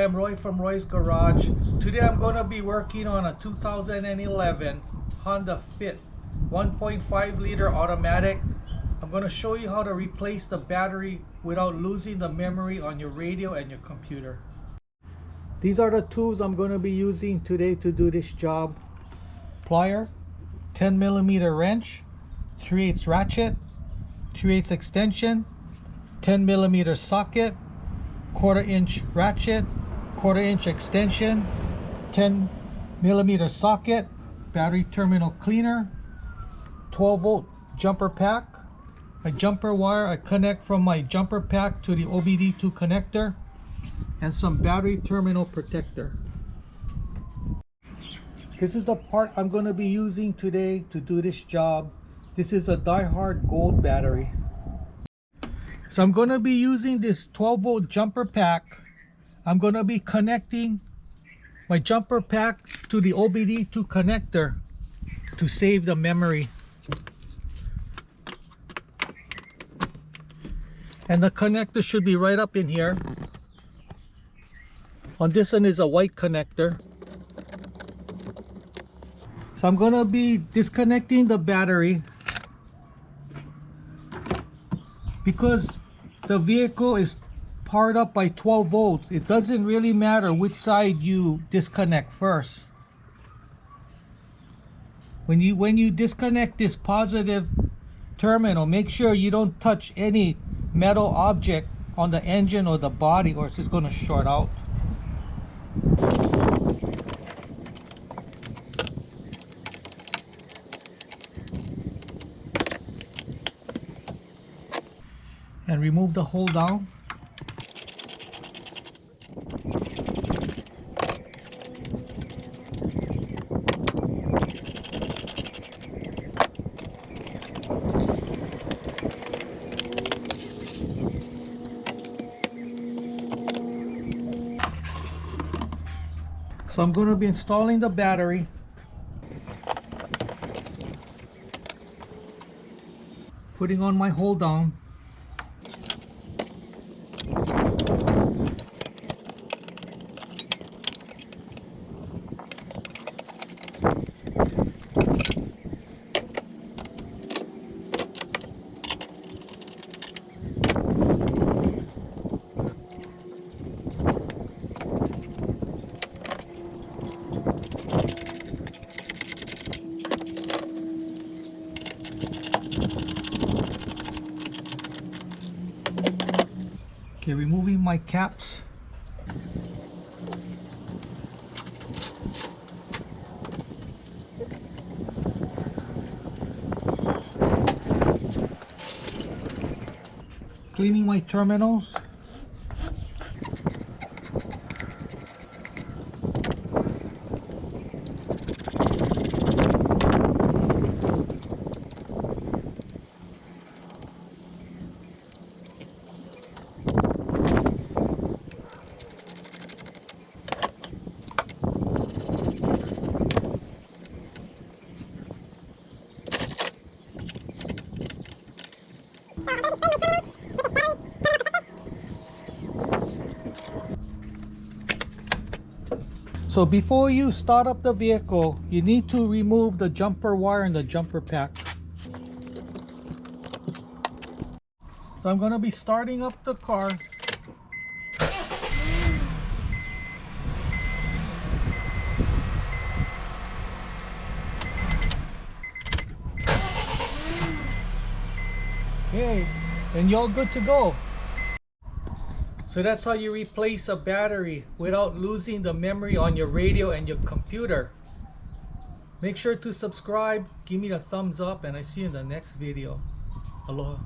am Roy from Roy's Garage. Today I'm going to be working on a 2011 Honda Fit 1.5 liter automatic. I'm going to show you how to replace the battery without losing the memory on your radio and your computer. These are the tools I'm going to be using today to do this job. Plier, 10mm wrench, 3/8 ratchet, 3/8 extension, 10mm socket, 1/4 inch ratchet, 1/4 inch extension, 10mm socket, battery terminal cleaner, 12-volt jumper pack, a jumper wire I connect from my jumper pack to the OBII connector, and some battery terminal protector. This is the part I'm going to be using today to do this job. This is a die-hard gold battery. So I'm going to be using this 12-volt jumper pack. I'm going to be connecting my jumper pack to the OBII connector to save the memory. And the connector should be right up in here. On this one is a white connector. So I'm going to be disconnecting the battery because the vehicle is powered up by 12 volts. It doesn't really matter which side you disconnect first. When you disconnect this positive terminal, make sure you don't touch any metal object on the engine or the body, or it's just going to short out. And remove the hold down. So I'm going to be installing the battery. Putting on my hold down. Okay, removing my caps. Cleaning my terminals. So before you start up the vehicle, you need to remove the jumper wire and the jumper pack. So I'm going to be starting up the car. Okay, and you're good to go. So that's how you replace a battery without losing the memory on your radio and your computer. Make sure to subscribe, give me a thumbs up, and I see you in the next video. Aloha.